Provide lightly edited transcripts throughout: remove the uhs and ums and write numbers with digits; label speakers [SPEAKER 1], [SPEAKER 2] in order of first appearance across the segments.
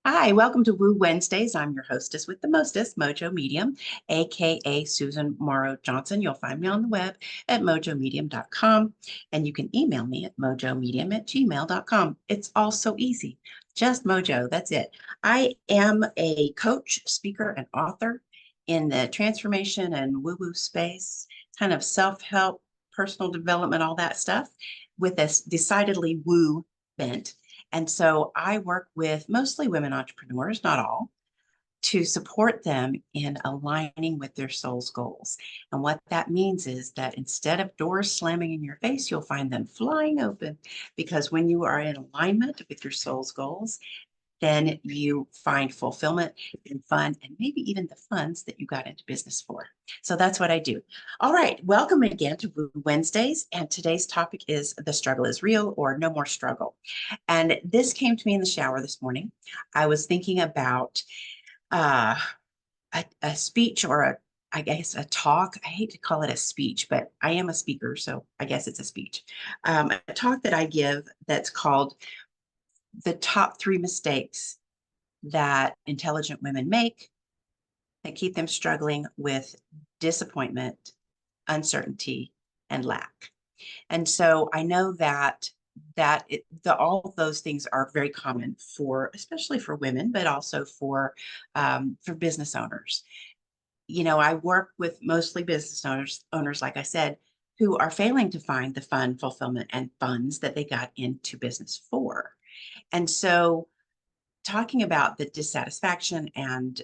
[SPEAKER 1] Hi, welcome to Woo Wednesdays. I'm your hostess with the mostest, Mojo Medium, aka Susan Morrow Johnson. You'll find me on the web at mojomedium.com, and you can email me at mojomedium@gmail.com. It's all so easy. Just Mojo, that's it. I am a coach, speaker, and author in the transformation and woo-woo space, kind of self-help, personal development, all that stuff, with a decidedly woo bent. And so I work with mostly women entrepreneurs, not all, to support them in aligning with their soul's goals. And what that means is that instead of doors slamming in your face, you'll find them flying open. Because when you are in alignment with your soul's goals, then you find fulfillment and fun, and maybe even the funds that you got into business for. So that's what I do. All right, welcome again to Woo Wednesdays. And today's topic is The Struggle is Real or No More Struggle. And this came to me in the shower this morning. I was thinking about uh, a speech or I guess a talk. I hate to call it a speech, but I am a speaker, so I guess it's a speech. A talk that I give that's called The Top 3 Mistakes that Intelligent Women Make that keep them struggling with disappointment, uncertainty, and lack. And so I know that all of those things are very common for, especially for women, but also for business owners. You know, I work with mostly business owners, like I said, who are failing to find the fun, fulfillment, and funds that they got into business for. And so, talking about the dissatisfaction and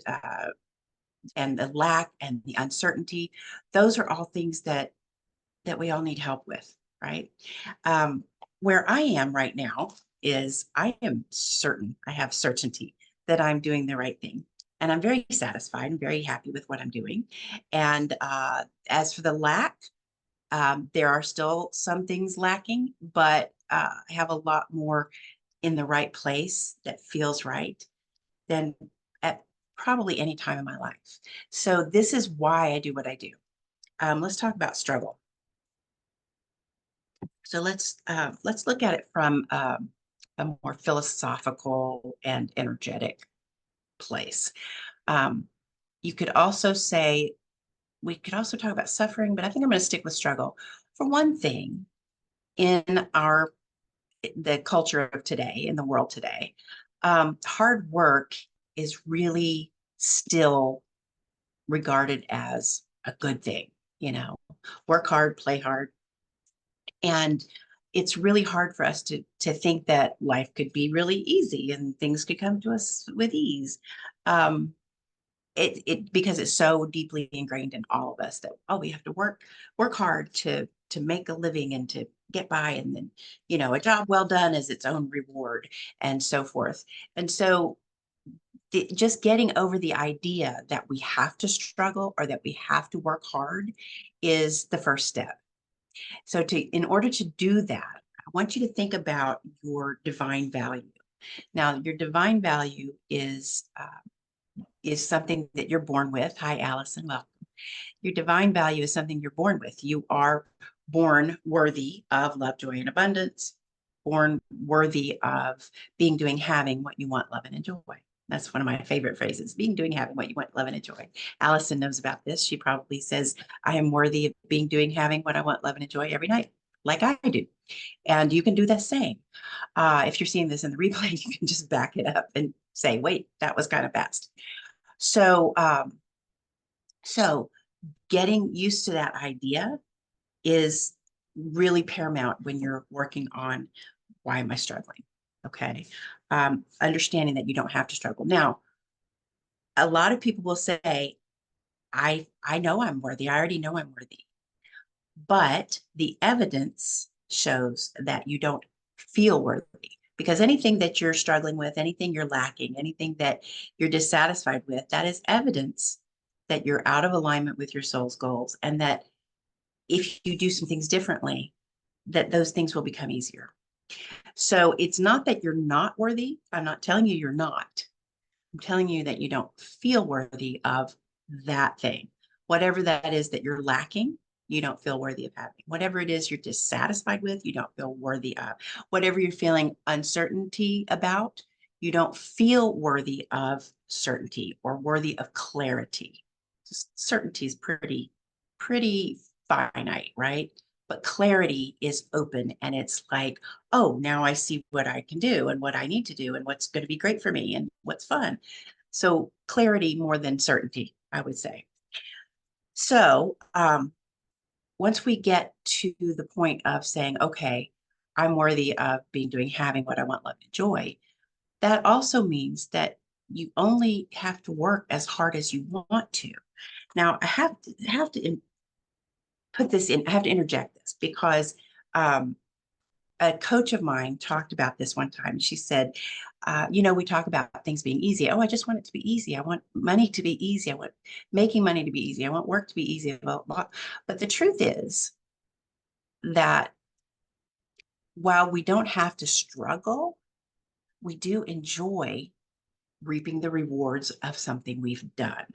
[SPEAKER 1] the lack and the uncertainty, those are all things that we all need help with, right? Um, where I am right now is I am certain, I have certainty that I'm doing the right thing. And I'm very satisfied and very happy with what I'm doing. And as for the lack, there are still some things lacking, but I have a lot more in the right place that feels right than at probably any time in my life. So this is why I do what I do. Let's talk about struggle. So let's look at it from a more philosophical and energetic place. Um, you could also say we could also talk about suffering, but I think I'm going to stick with struggle. For one thing, in the culture of today, in the world today, hard work is really still regarded as a good thing. You know, work hard, play hard, and it's really hard for us to think that life could be really easy and things could come to us with ease. Um, it because it's so deeply ingrained in all of us that we have to work hard to make a living and to get by, and then a job well done is its own reward and so forth. And so just getting over the idea that we have to struggle or that we have to work hard is the first step. So in order to do that, I want you to think about your divine value. Now, your divine value is something that you're born with. Hi, Allison. Welcome. Your divine value is something you're born with. You are born worthy of love, joy, and abundance, born worthy of being, doing, having what you want, love, and enjoy. That's one of my favorite phrases, being, doing, having what you want, love, and enjoy. Allison knows about this. She probably says, I am worthy of being, doing, having what I want, love, and enjoy every night, like I do. And you can do the same. If you're seeing this in the replay, you can just back it up and say, wait, that was kind of fast. So, so getting used to that idea is really paramount when you're working on why am I struggling? Okay. Understanding that you don't have to struggle. Now, a lot of people will say, I know I'm worthy. I already know I'm worthy. But the evidence shows that you don't feel worthy, because anything that you're struggling with, anything you're lacking, anything that you're dissatisfied with, that is evidence that you're out of alignment with your soul's goals, and that if you do some things differently, that those things will become easier. So it's not that you're not worthy. I'm not telling you you're not. I'm telling you that you don't feel worthy of that thing. Whatever that is that you're lacking, you don't feel worthy of having. Whatever it is you're dissatisfied with, you don't feel worthy of. Whatever you're feeling uncertainty about, You don't feel worthy of certainty or worthy of clarity. Just certainty is pretty finite, right? But clarity is open and it's like, oh, now I see what I can do and what I need to do and what's going to be great for me and what's fun. So clarity more than certainty, I would say. So once we get to the point of saying, okay, I'm worthy of having what I want, love, and joy, that also means that you only have to work as hard as you want to. Now, I have to put this in, I have to interject this because um, a coach of mine talked about this one time. She said, we talk about things being easy. Oh, I just want it to be easy. I want money to be easy. I want making money to be easy. I want work to be easy. Blah, blah. But the truth is that while we don't have to struggle, we do enjoy reaping the rewards of something we've done.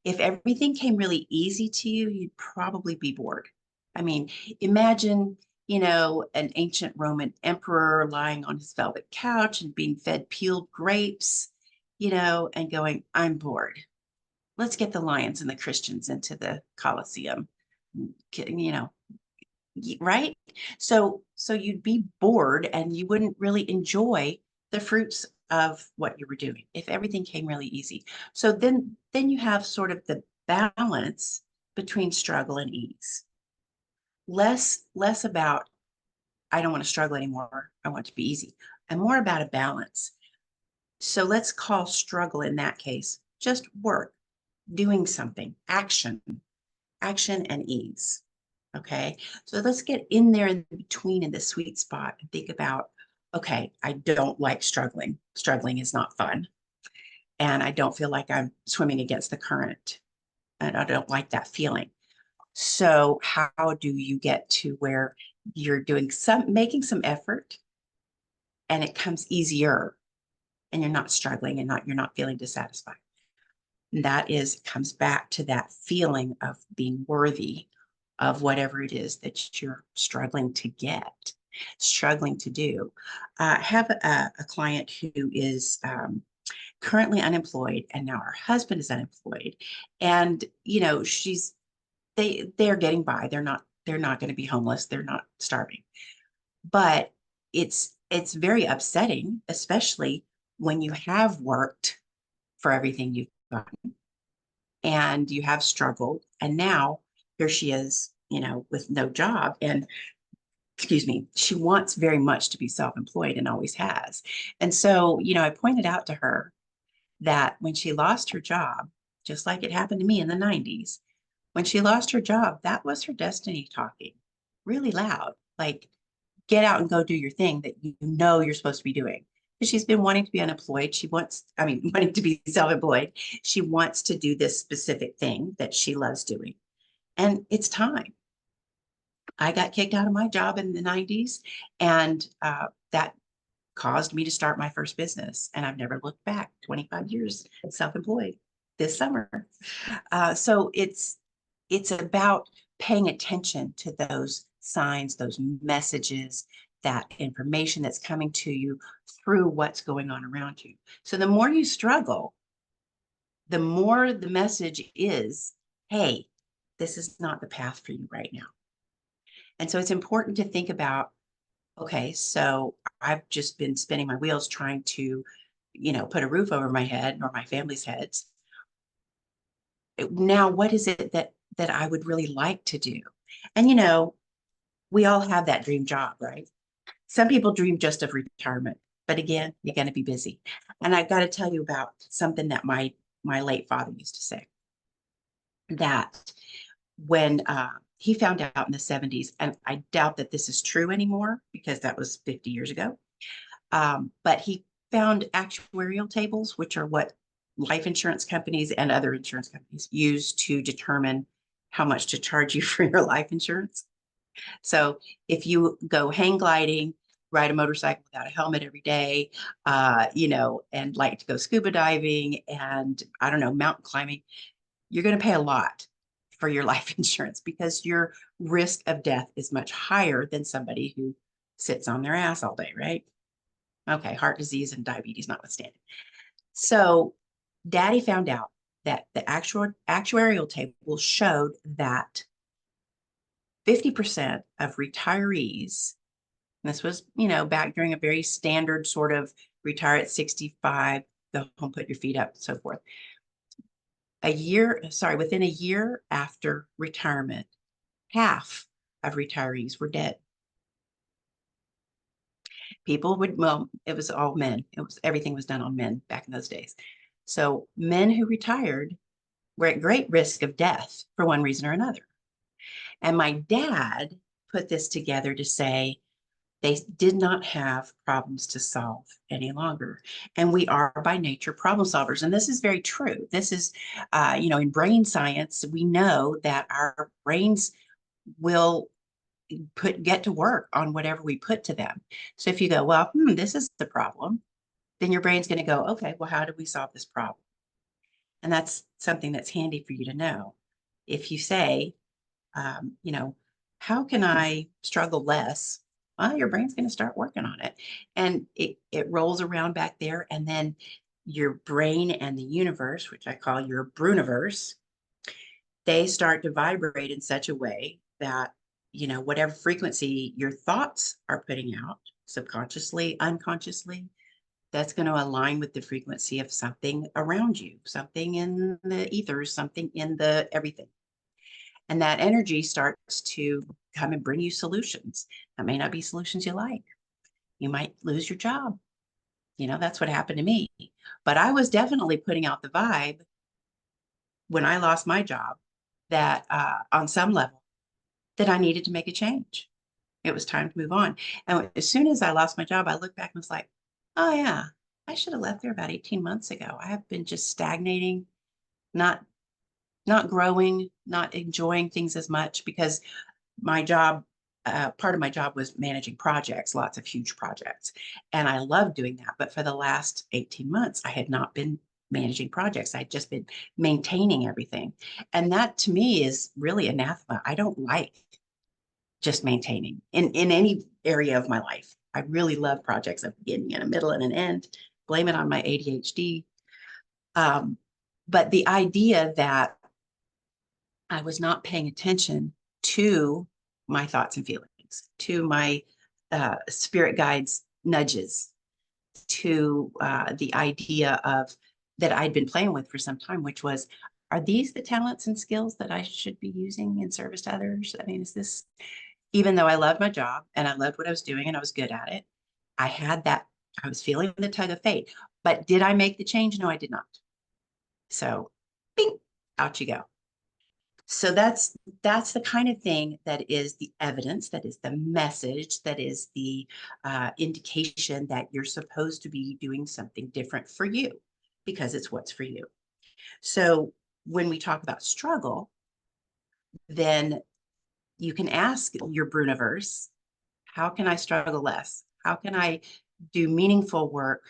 [SPEAKER 1] If everything came really easy to you, you'd probably be bored. I mean, imagine, an ancient Roman emperor lying on his velvet couch and being fed peeled grapes, and going, I'm bored. Let's get the lions and the Christians into the Colosseum, you know, right? So you'd be bored and you wouldn't really enjoy the fruits of what you were doing if everything came really easy. So then you have sort of the balance between struggle and ease. Less about I don't want to struggle anymore. I want it to be easy. And more about a balance. So let's call struggle in that case just work, doing something, action and ease. Okay. So let's get in there in between in the sweet spot and think about, okay, I don't like struggling. Struggling is not fun. And I don't feel like I'm swimming against the current. And I don't like that feeling. So how do you get to where you're making some effort and it comes easier and you're not struggling and you're not feeling dissatisfied? And that comes back to that feeling of being worthy of whatever it is that you're struggling to get, struggling to do. I have a client who is currently unemployed, and now her husband is unemployed, and they're getting by. They're not going to be homeless. They're not starving, but it's very upsetting, especially when you have worked for everything you've gotten and you have struggled, and now here she is, with no job. And excuse me, she wants very much to be self-employed and always has. And so, I pointed out to her that when she lost her job, just like it happened to me in the 90s, when she lost her job, that was her destiny talking really loud, like, get out and go do your thing that you know you're supposed to be doing. Because she's been wanting to be unemployed. Wanting to be self-employed. She wants to do this specific thing that she loves doing. And it's time. I got kicked out of my job in the 90s, and that caused me to start my first business. And I've never looked back. 25 years self-employed this summer. So it's about paying attention to those signs, those messages, that information that's coming to you through what's going on around you. So the more you struggle, the more the message is, hey, this is not the path for you right now. And so it's important to think about, okay, so I've just been spinning my wheels trying to, put a roof over my head or my family's heads. Now, what is it that I would really like to do? And we all have that dream job, right? Some people dream just of retirement, but again, you're going to be busy. And I've got to tell you about something that my late father used to say, that when he found out in the 70s, and I doubt that this is true anymore because that was 50 years ago, but he found actuarial tables, which are what life insurance companies and other insurance companies use to determine how much to charge you for your life insurance. So if you go hang gliding, ride a motorcycle without a helmet every day, and like to go scuba diving and, I don't know, mountain climbing, you're going to pay a lot for your life insurance because your risk of death is much higher than somebody who sits on their ass all day, right? Okay, heart disease and diabetes notwithstanding. So Daddy found out that the actual actuarial table showed that 50% of retirees, and this was, back during a very standard sort of retire at 65, go home, put your feet up, so forth. Within a year after retirement, half of retirees were dead. It was all men. Everything was done on men back in those days. So men who retired were at great risk of death for one reason or another. And my dad put this together to say they did not have problems to solve any longer. And we are by nature problem solvers. And this is very true. This is, in brain science, we know that our brains will get to work on whatever we put to them. So if you go, well, this is the problem, then your brain's going to go, okay, well, how do we solve this problem? And that's something that's handy for you to know. If you say, um, you know, how can I struggle less? Well, your brain's going to start working on it. And it rolls around back there. And then your brain and the universe, which I call your Bruniverse, they start to vibrate in such a way that, whatever frequency your thoughts are putting out, subconsciously, unconsciously, that's going to align with the frequency of something around you, something in the ethers, something in the everything. And that energy starts to come and bring you solutions. That may not be solutions you like. You might lose your job. That's what happened to me. But I was definitely putting out the vibe when I lost my job that on some level that I needed to make a change. It was time to move on. And as soon as I lost my job, I looked back and was like, oh yeah, I should have left there about 18 months ago. I have been just stagnating, not not growing, not enjoying things as much because my job, part of my job was managing projects, lots of huge projects. And I loved doing that. But for the last 18 months, I had not been managing projects. I'd just been maintaining everything. And that to me is really anathema. I don't like just maintaining in any area of my life. I really love projects, a beginning and a middle and an end. Blame it on my ADHD. Um, but the idea that I was not paying attention to my thoughts and feelings, to my spirit guides' nudges, to the idea of that I'd been playing with for some time, which was, are these the talents and skills that I should be using in service to others? I mean, is this, even though I loved my job and I loved what I was doing and I was good at it, I was feeling the tug of fate. But did I make the change? No, I did not. So, bing, out you go. So that's the kind of thing that is the evidence, that is the message, that is the indication that you're supposed to be doing something different for you because it's what's for you. So when we talk about struggle, then you can ask your Bruniverse, how can I struggle less? How can I do meaningful work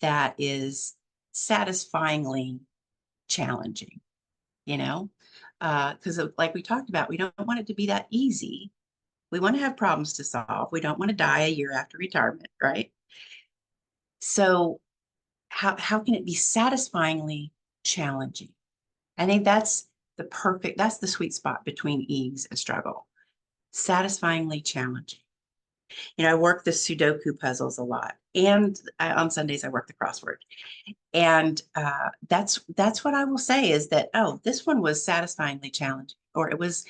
[SPEAKER 1] that is satisfyingly challenging? You know, because like we talked about, we don't want it to be that easy. We want to have problems to solve. We don't want to die a year after retirement, right? So how can it be satisfyingly challenging? I think that's the sweet spot between ease and struggle. Satisfyingly challenging. I work the Sudoku puzzles a lot, and on Sundays I work the crossword. And that's what I will say is that, oh, this one was satisfyingly challenging, or it was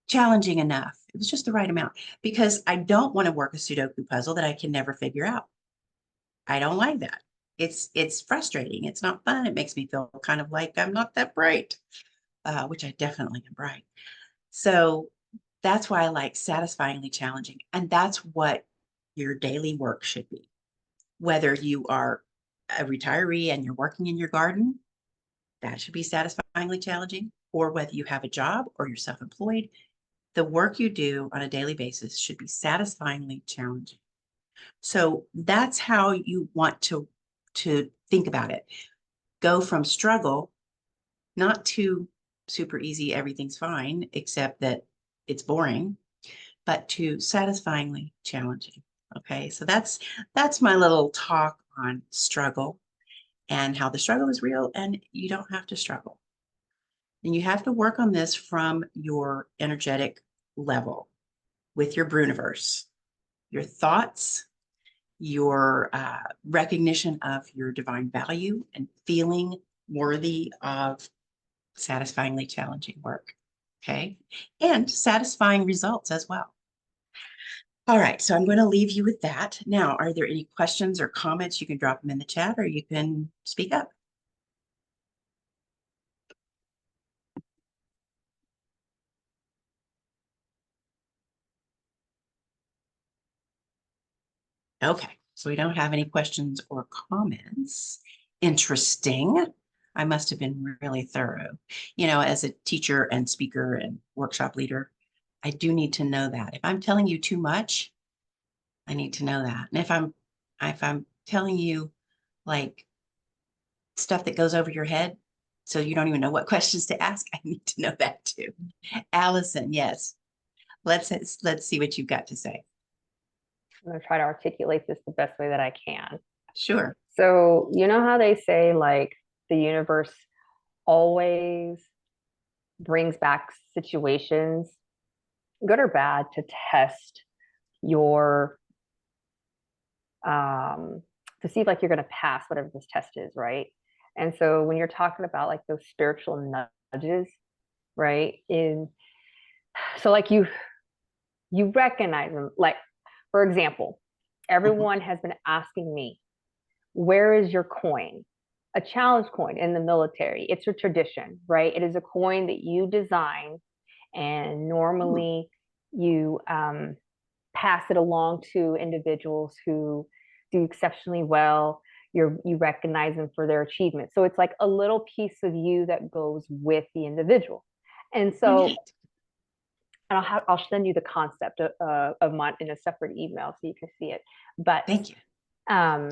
[SPEAKER 1] challenging enough. It was just the right amount because I don't want to work a Sudoku puzzle that I can never figure out. I don't like that. It's frustrating. It's not fun. It makes me feel kind of like I'm not that bright, which I definitely am bright. So that's why I like satisfyingly challenging. And that's what your daily work should be. Whether you are a retiree and you're working in your garden, that should be satisfyingly challenging. Or whether you have a job or you're self-employed, the work you do on a daily basis should be satisfyingly challenging. So that's how you want to think about it. Go from struggle, not to super easy, everything's fine, except that it's boring, but to satisfyingly challenging. Okay, so that's my little talk on struggle and how the struggle is real and you don't have to struggle. And you have to work on this from your energetic level with your Bruniverse, your thoughts, your recognition of your divine value and feeling worthy of satisfyingly challenging work. Okay. And satisfying results as well. All right. So I'm going to leave you with that. Now, are there any questions or comments? You can drop them in the chat or you can speak up. Okay. So we don't have any questions or comments. Interesting. I must have been really thorough. You know, as a teacher and speaker and workshop leader, I do need to know that. If I'm telling you too much, I need to know that. And if I'm telling you like stuff that goes over your head, so you don't even know what questions to ask, I need to know that too. Allison, yes. Let's see what you've got to say.
[SPEAKER 2] I'm going to try to articulate this the best way that I can.
[SPEAKER 1] Sure.
[SPEAKER 2] So, you know how they say like the universe always brings back situations, good or bad, to test your to see if like you're going to pass whatever this test is, right? And so when you're talking about like those spiritual nudges, right? So like you recognize them. Like, for example, everyone has been asking me, where is your coin? A challenge coin in the military. It's a tradition, right? It is a coin that you design, and normally you pass it along to individuals who do exceptionally well. You recognize them for their achievement. So it's like a little piece of you that goes with the individual. And so I'll send you the concept of mine in a separate email so you can see it. But
[SPEAKER 1] Thank you.
[SPEAKER 2] um,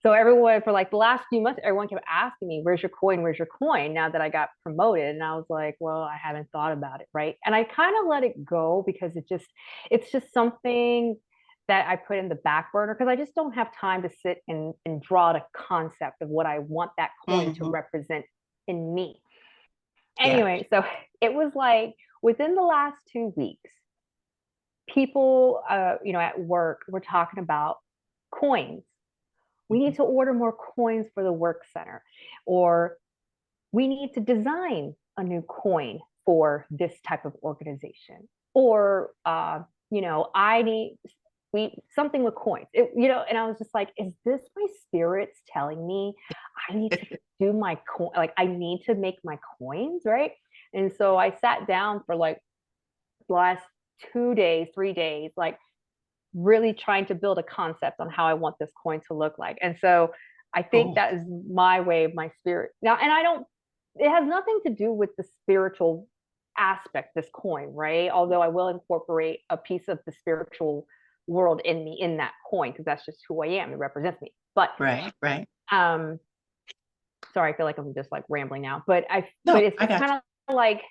[SPEAKER 2] so everyone for like the last few months, everyone kept asking me, where's your coin? Where's your coin? Now that I got promoted. And I was like, well, I haven't thought about it. Right. And I kind of let it go because it's just something that I put in the back burner because I just don't have time to sit and draw the concept of what I want that coin to represent in me. Anyway, so it was like within the last 2 weeks, people, at work were talking about coins. We need to order more coins for the work center, or we need to design a new coin for this type of organization, or I need something with coins. And I was just like, is this my spirits telling me I need to do my coin? Like I need to make my coins, right? And so I sat down for like the last 2 days, 3 days, like really trying to build a concept on how I want this coin to look like. And so I think that is my way of my spirit. Now, and it has nothing to do with the spiritual aspect, this coin, right? Although I will incorporate a piece of the spiritual world in me in that coin, because that's just who I am. It represents me. But
[SPEAKER 1] right.
[SPEAKER 2] Sorry, I feel like I'm just like rambling now. But
[SPEAKER 1] No,
[SPEAKER 2] but it's kind of like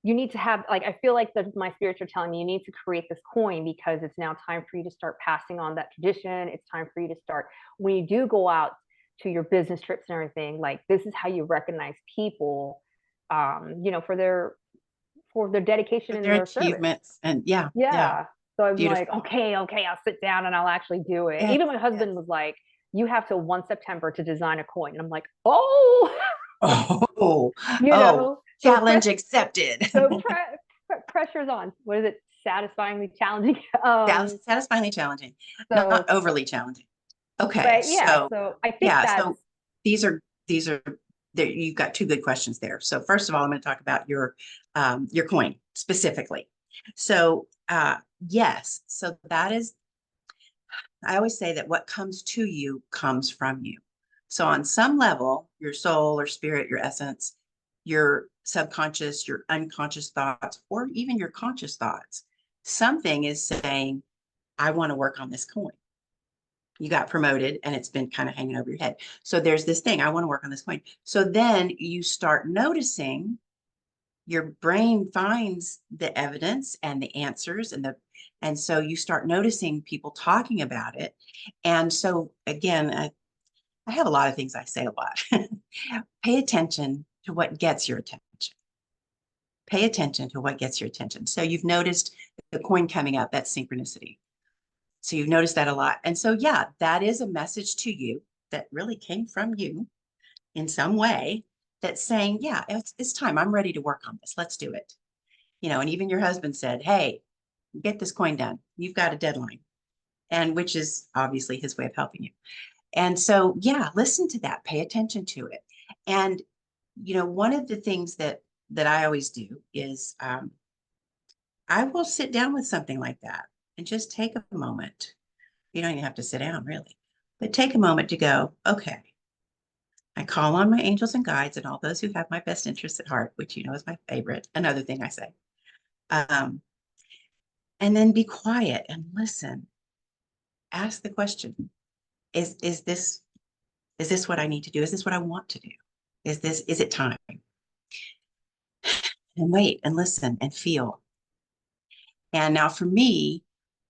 [SPEAKER 2] you need to have, like, I feel like my spirits are telling me you need to create this coin because it's now time for you to start passing on that tradition. It's time for you to start, when you do go out to your business trips and everything, like this is how you recognize people, for their dedication and their
[SPEAKER 1] achievements.
[SPEAKER 2] service.
[SPEAKER 1] And
[SPEAKER 2] Yeah. So I'm
[SPEAKER 1] beautiful.
[SPEAKER 2] like, okay, I'll sit down and I'll actually do it. Even my husband was like, you have till 1 September to design a coin. And I'm like,
[SPEAKER 1] challenge accepted.
[SPEAKER 2] So pressure's on. What is it? Satisfyingly challenging.
[SPEAKER 1] Satisfyingly challenging,
[SPEAKER 2] So,
[SPEAKER 1] not overly challenging. Okay,
[SPEAKER 2] but yeah, so I think
[SPEAKER 1] so these are there. You've got two good questions there. So first of all, I'm going to talk about your coin specifically. So yes, so that is. I always say that what comes to you comes from you. So on some level, your soul or spirit, your essence, your subconscious, your unconscious thoughts, or even your conscious thoughts, something is saying, I want to work on this coin. You got promoted and it's been kind of hanging over your head. So there's this thing, I want to work on this coin. So then you start noticing your brain finds the evidence and the answers and so you start noticing people talking about it. And so again, I have a lot of things I say a lot. Pay attention to what gets your attention. Pay attention to what gets your attention. So you've noticed the coin coming up, that's synchronicity. So you've noticed that a lot. And so, yeah, that is a message to you that really came from you in some way that's saying, yeah, it's time. I'm ready to work on this. Let's do it. And even your husband said, hey, get this coin done. You've got a deadline. And which is obviously his way of helping you. And so, yeah, listen to that, pay attention to it. And, one of the things that I always do is I will sit down with something like that and just take a moment. You don't even have to sit down really, but take a moment to go, okay, I call on my angels and guides and all those who have my best interests at heart, which is my favorite, another thing I say. And then be quiet and listen. Ask the question, is this what I need to do? Is this what I want to do? Is it time? And wait and listen and feel. And now for me,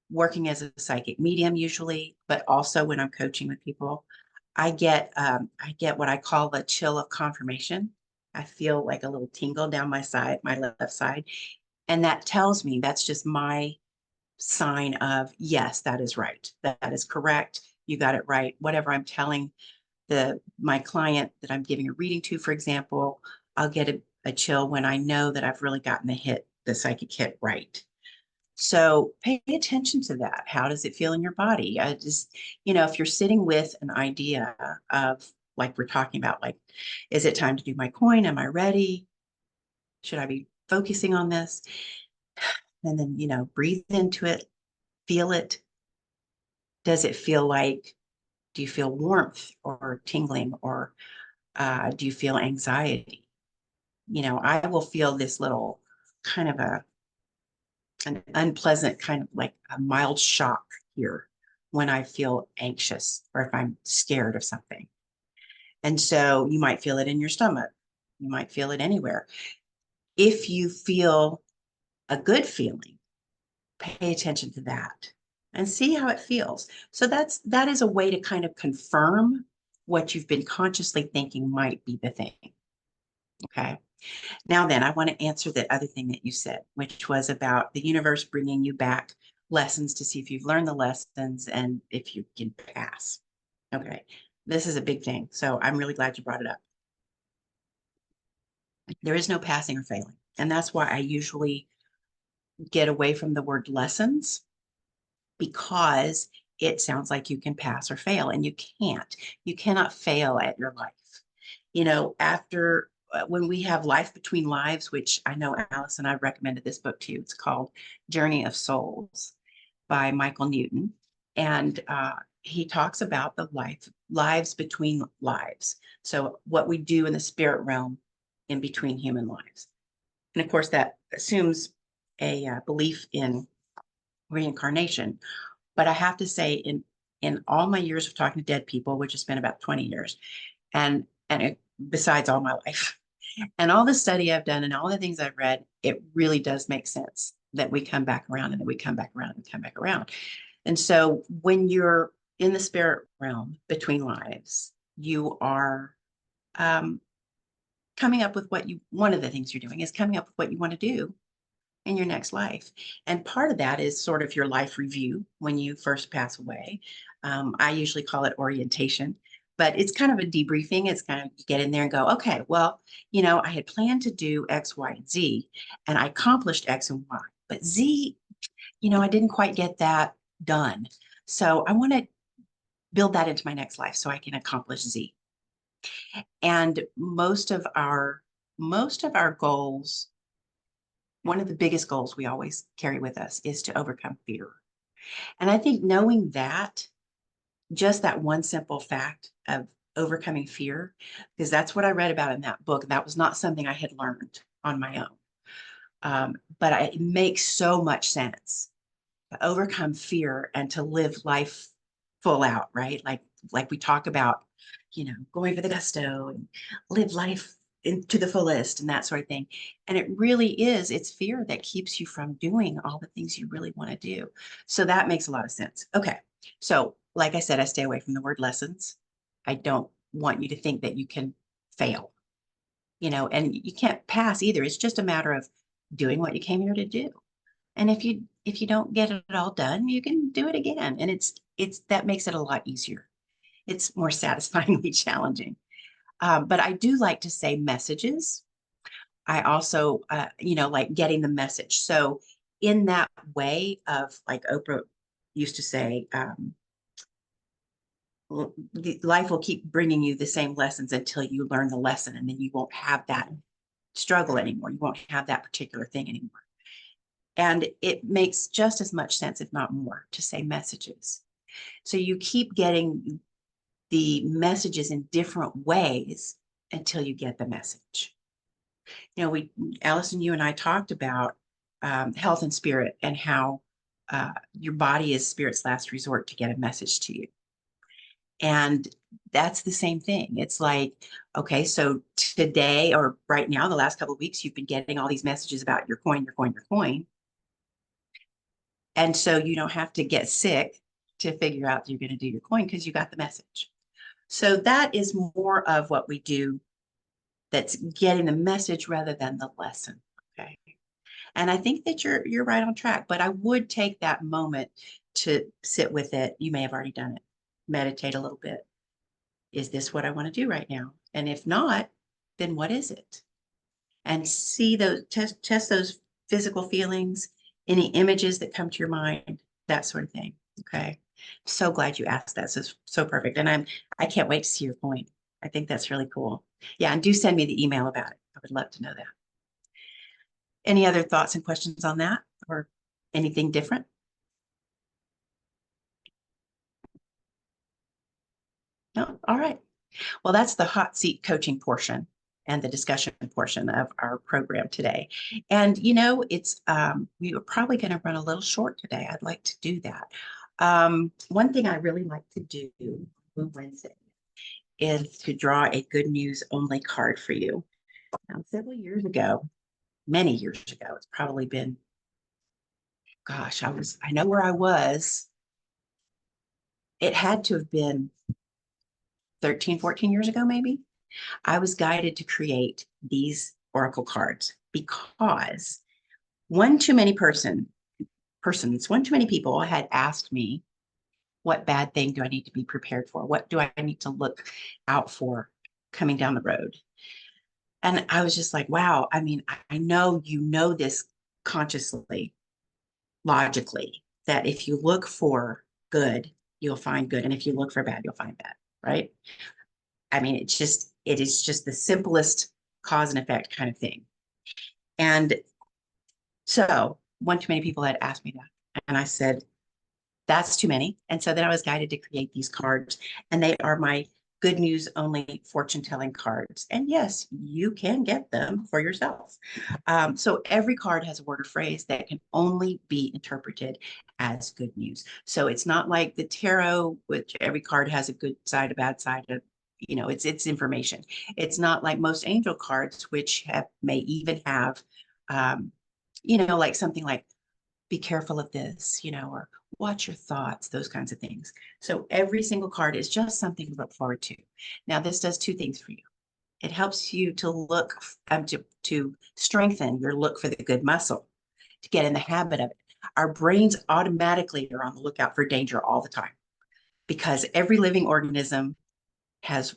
[SPEAKER 1] working as a psychic medium usually, but also when I'm coaching with people, I get what I call the chill of confirmation. I feel like a little tingle down my side, my left side. And that tells me that's just my sign of, yes, that is right. That is correct. You got it right. Whatever I'm telling my client that I'm giving a reading to, for example, I'll get a chill when I know that I've really gotten the psychic hit right. So pay attention to that. How does it feel in your body? I just, if you're sitting with an idea of, like we're talking about, like, is it time to do my coin? Am I ready? Should I be focusing on this? And then, breathe into it, feel it. Does it feel like, do you feel warmth or tingling, or do you feel anxiety? I will feel this little kind of an unpleasant kind of like a mild shock here when I feel anxious or if I'm scared of something. And so you might feel it in your stomach. You might feel it anywhere. If you feel a good feeling, pay attention to that and see how it feels. So that is a way to kind of confirm what you've been consciously thinking might be the thing. Okay. Now then, I want to answer the other thing that you said, which was about the universe bringing you back lessons to see if you've learned the lessons and if you can pass. Okay, this is a big thing. So I'm really glad you brought it up. There is no passing or failing. And that's why I usually get away from the word lessons, because it sounds like you can pass or fail, and you can't. You cannot fail at your life. After when we have Life Between Lives, which I know Allison, I recommended this book to you. It's called Journey of Souls by Michael Newton. And he talks about the lives between lives. So what we do in the spirit realm in between human lives. And of course, that assumes a belief in reincarnation. But I have to say, in all my years of talking to dead people, which has been about 20 years, and besides all my life, and all the study I've done and all the things I've read, it really does make sense that we come back around and that we come back around and come back around. And so when you're in the spirit realm between lives, you are coming up with one of the things you're doing is coming up with what you want to do in your next life. And part of that is sort of your life review when you first pass away. I usually call it orientation, but it's kind of a debriefing. It's kind of get in there and go, okay, well, I had planned to do X, Y, and Z, and I accomplished X and Y, but Z, I didn't quite get that done. So I want to build that into my next life so I can accomplish Z. And most of our goals, one of the biggest goals we always carry with us is to overcome fear. And I think knowing that, just that one simple fact of overcoming fear, because that's what I read about in that book. That was not something I had learned on my own. But it makes so much sense to overcome fear and to live life full out, right? Like we talk about, going for the gusto and live life to the fullest and that sort of thing. And it really is, it's fear that keeps you from doing all the things you really want to do. So that makes a lot of sense. Okay. So, like I said, I stay away from the word lessons. I don't want you to think that you can fail, and you can't pass either. It's just a matter of doing what you came here to do. And if you don't get it all done, you can do it again. And it's that makes it a lot easier. It's more satisfyingly challenging. But I do like to say messages. I also, like getting the message. So in that way of, like Oprah used to say, life will keep bringing you the same lessons until you learn the lesson, and then you won't have that struggle anymore. You won't have that particular thing anymore. And it makes just as much sense, if not more, to say messages. So you keep getting the messages in different ways until you get the message. Allison, you and I talked about health and spirit, and how your body is spirit's last resort to get a message to you. And that's the same thing. It's like, okay, so today, or right now, the last couple of weeks, you've been getting all these messages about your coin, your coin, your coin. And so you don't have to get sick to figure out that you're going to do your coin, because you got the message. So that is more of what we do, that's getting the message rather than the lesson. Okay. And I think that you're right on track, but I would take that moment to sit with it. You may have already done it. Meditate a little bit. Is this what I want to do right now? And if not, then what is it? And see those, test those physical feelings, any images that come to your mind, that sort of thing. Okay. So glad you asked that. So perfect. And I can't wait to see your point. I think that's really cool. Yeah. And do send me the email about it. I would love to know that. Any other thoughts and questions on that, or anything different? No? All right. Well, that's the hot seat coaching portion and the discussion portion of our program today. And it's we were probably going to run a little short today. I'd like to do that. One thing I really like to do on Wednesday is to draw a good news only card for you. Now, several years ago, many years ago, it's probably been, gosh, I know where I was. It had to have been 13, 14 years ago, maybe. I was guided to create these oracle cards because one too many one too many people had asked me, what bad thing do I need to be prepared for? What do I need to look out for coming down the road? And I was just like, wow, I mean, I know this consciously, logically, that if you look for good, you'll find good. And if you look for bad, you'll find bad, right? I mean, it is just the simplest cause and effect kind of thing. And so one too many people had asked me that. And I said, that's too many. And so then I was guided to create these cards, and they are my good news only fortune telling cards. And yes, you can get them for yourself. So every card has a word or phrase that can only be interpreted as good news. So it's not like the tarot, which every card has a good side, a bad side, it's information. It's not like most angel cards, which may even have, like something like, be careful of this, or watch your thoughts, those kinds of things. So every single card is just something to look forward to. Now, this does two things for you. It helps you to look, to strengthen your look for the good muscle, to get in the habit of it. Our brains automatically are on the lookout for danger all the time, because every living organism has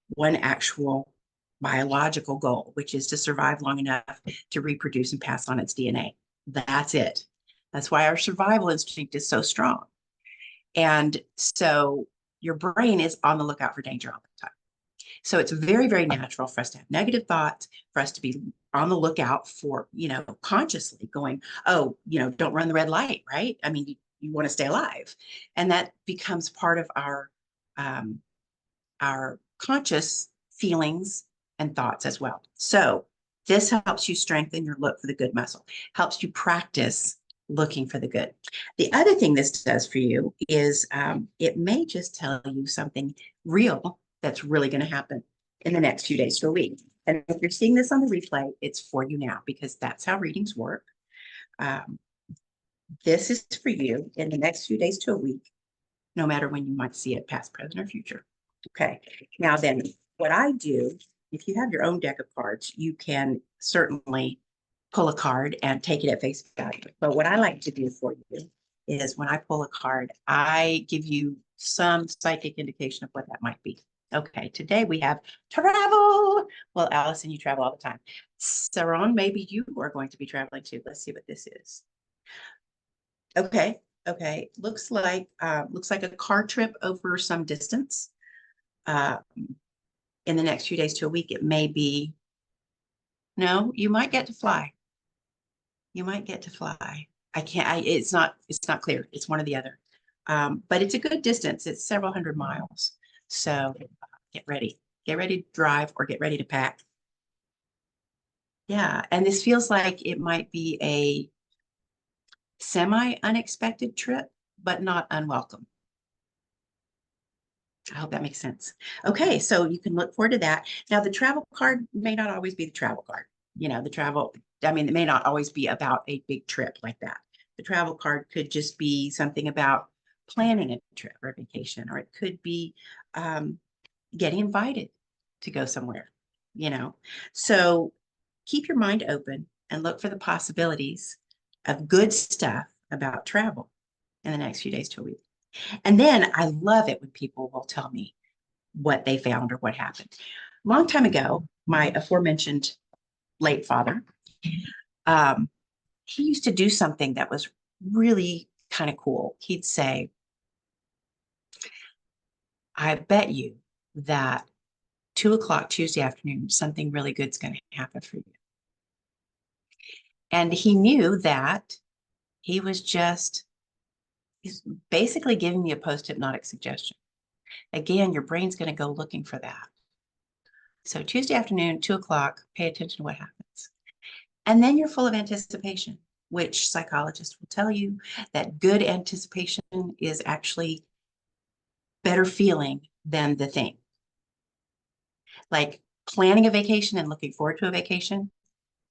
[SPEAKER 1] one actual biological goal, which is to survive long enough to reproduce and pass on its DNA. That's it. That's why our survival instinct is so strong. And so your brain is on the lookout for danger all the time. So it's very, very natural for us to have negative thoughts, for us to be on the lookout for, consciously going, oh, don't run the red light, right? I mean, you want to stay alive. And that becomes part of our conscious feelings and thoughts as well. So this helps you strengthen your look for the good muscle, helps you practice looking for the good. The other thing this does for you is it may just tell you something real that's really going to happen in the next few days to a week. And if you're seeing this on the replay, it's for you now because that's how readings work. This is for you in the next few days to a week, no matter when you might see it, past, present, or future. Okay. Now then, what I do, if you have your own deck of cards, you can certainly pull a card and take it at face value. But what I like to do for you is when I pull a card, I give you some psychic indication of what that might be. Okay, today we have travel. Well, Allison, you travel all the time. Saron, maybe you are going to be traveling too. Let's see what this is. Okay, okay. Looks like a car trip over some distance. In the next few days to a week, it may be, no, you might get to fly. You might get to fly. It's not clear. It's one or the other. But it's a good distance. It's several hundred miles. So get ready. Get ready to drive or get ready to pack. Yeah. And this feels like it might be a semi-unexpected trip, but not unwelcome. I hope that makes sense. Okay, so you can look forward to that. Now, the travel card may not always be the travel card. You know, it may not always be about a big trip like that. The travel card could just be something about planning a trip or a vacation, or it could be getting invited to go somewhere, you know. So keep your mind open and look for the possibilities of good stuff about travel in the next few days to a week. And then I love it when people will tell me what they found or what happened. A long time ago, my aforementioned late father, he used to do something that was really kind of cool. He'd say, I bet you that 2 o'clock Tuesday afternoon, something really good's going to happen for you. And he knew that he's basically giving me a post-hypnotic suggestion. Again, your brain's going to go looking for that. So Tuesday afternoon, 2 o'clock, pay attention to what happens. And then you're full of anticipation, which psychologists will tell you that good anticipation is actually better feeling than the thing. Like planning a vacation and looking forward to a vacation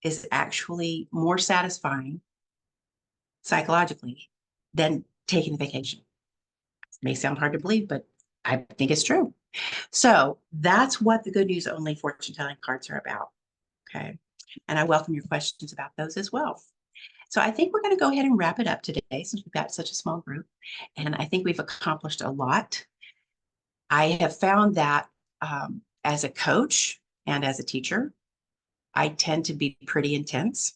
[SPEAKER 1] is actually more satisfying psychologically than taking the vacation. It may sound hard to believe, but I think it's true. So that's what the good news only fortune telling cards are about. Okay. And I welcome your questions about those as well. So I think we're going to go ahead and wrap it up today since we've got such a small group. And I think we've accomplished a lot. I have found that as a coach and as a teacher, I tend to be pretty intense.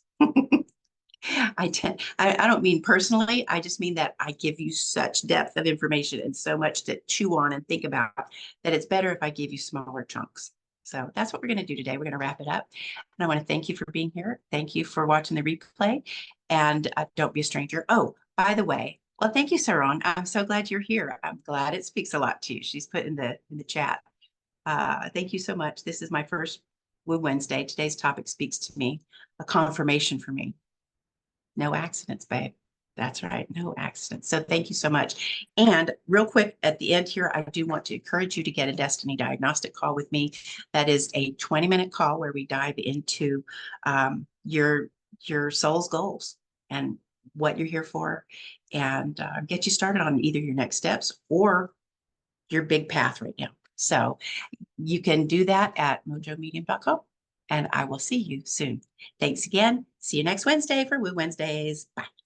[SPEAKER 1] I don't mean personally, I just mean that I give you such depth of information and so much to chew on and think about that it's better if I give you smaller chunks. So that's what we're going to do today. We're going to wrap it up. And I want to thank you for being here. Thank you for watching the replay. And don't be a stranger. Oh, by the way, well, thank you, Saron. I'm so glad you're here. I'm glad it speaks a lot to you. She's put in the chat. Thank you so much. This is my first Woo Wednesday. Today's topic speaks to me, a confirmation for me. No accidents, babe. That's right. No accidents. So thank you so much. And real quick at the end here, I do want to encourage you to get a Destiny Diagnostic call with me. That is a 20-minute call where we dive into your soul's goals and what you're here for and get you started on either your next steps or your big path right now. So you can do that at mojomedium.com. And I will see you soon. Thanks again. See you next Wednesday for Woo Wednesdays. Bye.